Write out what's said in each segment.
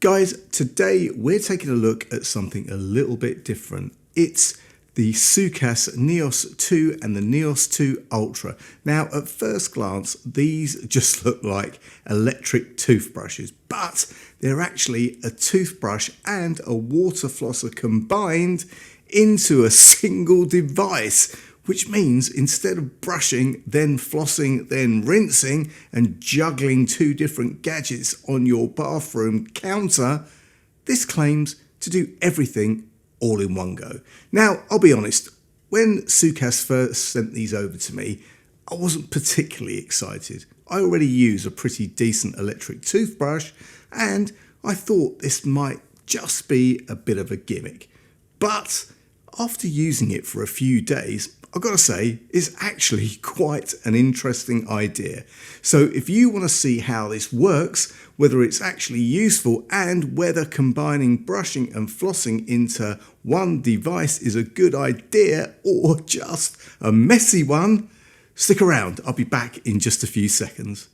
Guys, today we're taking a look at something a little bit different. It's the Soocas Neos 2 and the Neos 2 Ultra. Now, at first glance, these just look like electric toothbrushes, but they're actually a toothbrush and a water flosser combined into a single device, which means instead of brushing, then flossing, then rinsing, and juggling two different gadgets on your bathroom counter, this claims to do everything all in one go. Now, I'll be honest, when Soocas first sent these over to me, I wasn't particularly excited. I already use a pretty decent electric toothbrush, and I thought this might just be a bit of a gimmick. But after using it for a few days, I've got to say, it's actually quite an interesting idea. So if you want to see how this works, whether it's actually useful and whether combining brushing and flossing into one device is a good idea or just a messy one, stick around. I'll be back in just a few seconds.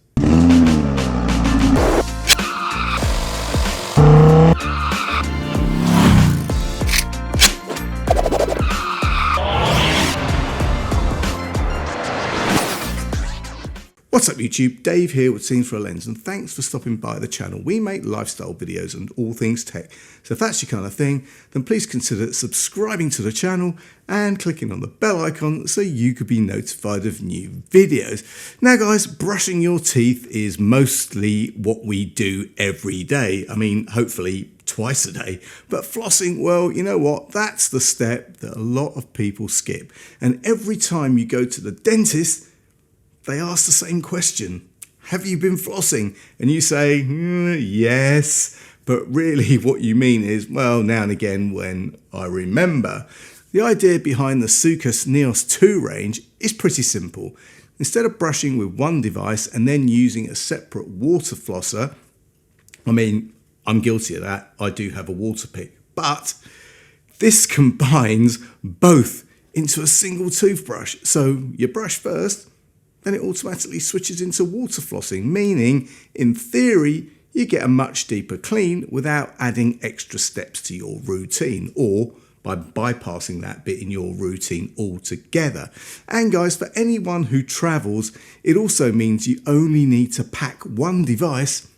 What's up YouTube, Dave here with Scenes for a Lens, and thanks for stopping by the channel. We make lifestyle videos and all things tech, so if that's your kind of thing, then please consider subscribing to the channel and clicking on the bell icon so you could be notified of new videos. Now guys, brushing your teeth is mostly what we do every day. I mean, hopefully twice a day, but flossing, well, you know what, that's the step that a lot of people skip. And every time you go to the dentist, they ask the same question: have you been flossing? And you say, yes, but really what you mean is, well, now and again when I remember. The idea behind the Soocas Neos 2 range is pretty simple. Instead of brushing with one device and then using a separate water flosser, I mean, I'm guilty of that, I do have a water pick, but this combines both into a single toothbrush. So you brush first, then it automatically switches into water flossing, meaning, in theory, you get a much deeper clean without adding extra steps to your routine, or by bypassing that bit in your routine altogether. And guys, for anyone who travels, it also means you only need to pack one device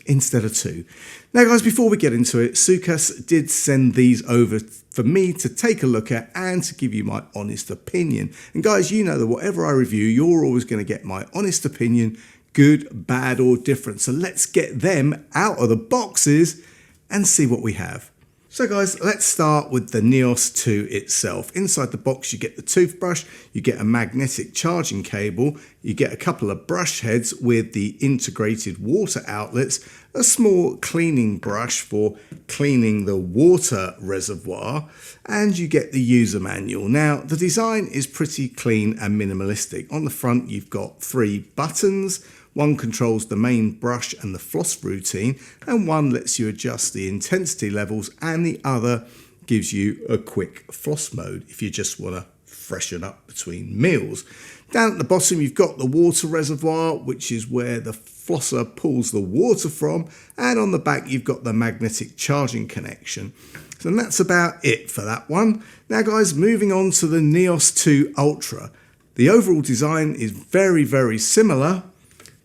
instead of two. Now guys, before we get into it, Soocas did send these over for me to take a look at and to give you my honest opinion. And guys, you know that whatever I review, you're always going to get my honest opinion, good, bad or different. So let's get them out of the boxes and see what we have. So guys, let's start with the Neos 2 itself. Inside the box you get the toothbrush, you get a magnetic charging cable, you get a couple of brush heads with the integrated water outlets, a small cleaning brush for cleaning the water reservoir, and you get the user manual. Now, the design is pretty clean and minimalistic. On the front you've got 3 buttons. One controls the main brush and the floss routine, and one lets you adjust the intensity levels, and the other gives you a quick floss mode if you just want to freshen up between meals. Down at the bottom you've got the water reservoir, which is where the flosser pulls the water from, and on the back you've got the magnetic charging connection. So that's about it for that one. Now guys, moving on to the Neos 2 Ultra. The overall design is very, very similar,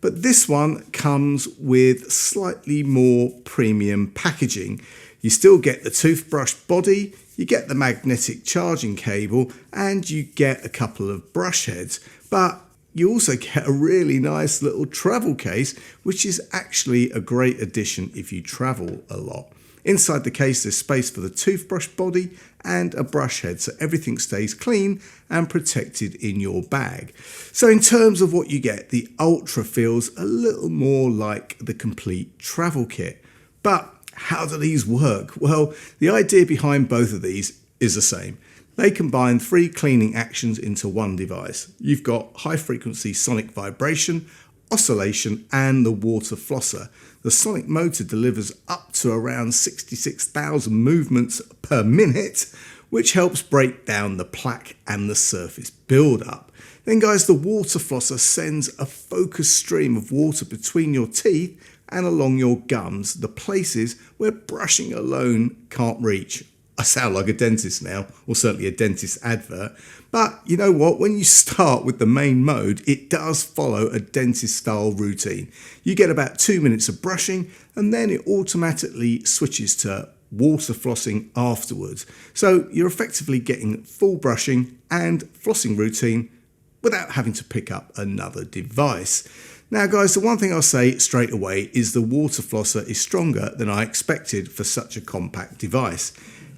but this one comes with slightly more premium packaging. You still get the toothbrush body, you get the magnetic charging cable, and you get a couple of brush heads. But you also get a really nice little travel case, which is actually a great addition if you travel a lot. Inside the case there's space for the toothbrush body and a brush head, so everything stays clean and protected in your bag. So in terms of what you get, the Ultra feels a little more like the complete travel kit. But how do these work? Well, the idea behind both of these is the same. They combine 3 cleaning actions into one device. You've got high frequency sonic vibration, oscillation, and the water flosser. The sonic motor delivers up to around 66,000 movements per minute, which helps break down the plaque and the surface buildup. Then guys, the water flosser sends a focused stream of water between your teeth and along your gums, the places where brushing alone can't reach. I sound like a dentist now, or certainly a dentist advert. But you know what? When you start with the main mode, it does follow a dentist style routine. You get about 2 minutes of brushing, and then it automatically switches to water flossing afterwards. So you're effectively getting full brushing and flossing routine without having to pick up another device. Now guys, the one thing I'll say straight away is the water flosser is stronger than I expected for such a compact device.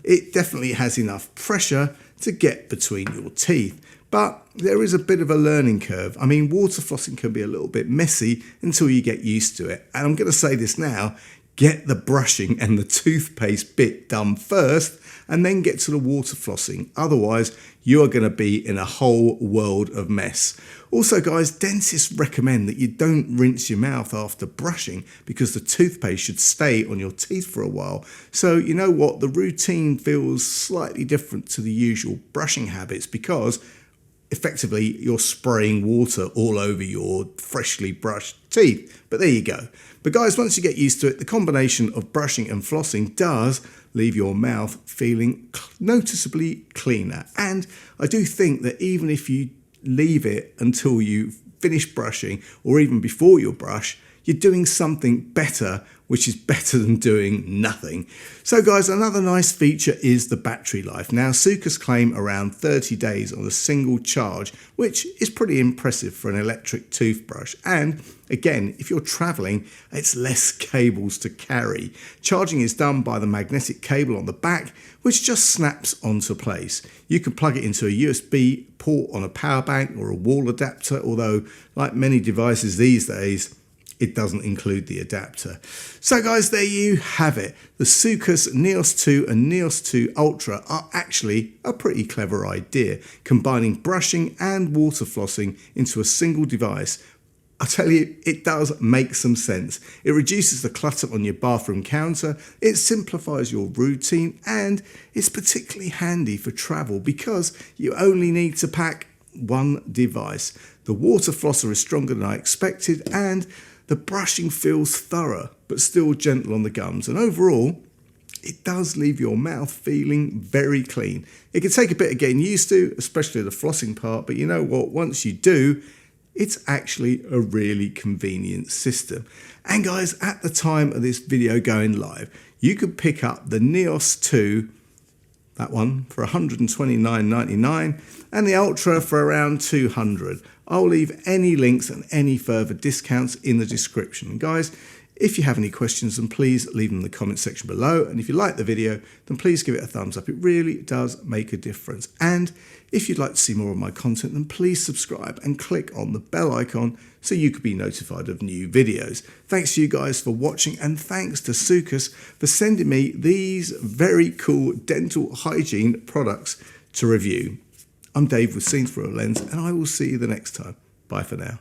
It definitely has enough pressure to get between your teeth, but there is a bit of a learning curve. I mean, water flossing can be a little bit messy until you get used to it. And I'm going to say this now, get the brushing and the toothpaste bit done first and then get to the water flossing. Otherwise, you are going to be in a whole world of mess. Also, guys, dentists recommend that you don't rinse your mouth after brushing because the toothpaste should stay on your teeth for a while. So, you know what? The routine feels slightly different to the usual brushing habits because effectively you're spraying water all over your freshly brushed teeth. But there you go. But guys, once you get used to it, the combination of brushing and flossing does leave your mouth feeling noticeably cleaner. And I do think that even if you leave it until you finish brushing or even before you brush, you're doing something better, which is better than doing nothing. So guys, another nice feature is the battery life. Now, Soocas claim around 30 days on a single charge, which is pretty impressive for an electric toothbrush. And again, if you're traveling, it's less cables to carry. Charging is done by the magnetic cable on the back, which just snaps onto place. You can plug it into a USB port on a power bank or a wall adapter, although like many devices these days, it doesn't include the adapter. So guys, there you have it. The Soocas Neos 2 and Neos 2 Ultra are actually a pretty clever idea, combining brushing and water flossing into a single device. I tell you, it does make some sense. It reduces the clutter on your bathroom counter, it simplifies your routine, and it's particularly handy for travel because you only need to pack one device. The water flosser is stronger than I expected, and the brushing feels thorough, but still gentle on the gums. And overall, it does leave your mouth feeling very clean. It can take a bit of getting used to, especially the flossing part, but you know what? Once you do, it's actually a really convenient system. And guys, at the time of this video going live, you could pick up the Neos 2, that one, for $129.99 and the Ultra for around $200. I'll leave any links and any further discounts in the description. And guys, if you have any questions, then please leave them in the comment section below. And if you like the video, then please give it a thumbs up. It really does make a difference. And if you'd like to see more of my content, then please subscribe and click on the bell icon so you could be notified of new videos. Thanks to you guys for watching, and thanks to Soocas for sending me these very cool dental hygiene products to review. I'm Dave with Scenes Through a Lens, and I will see you the next time. Bye for now.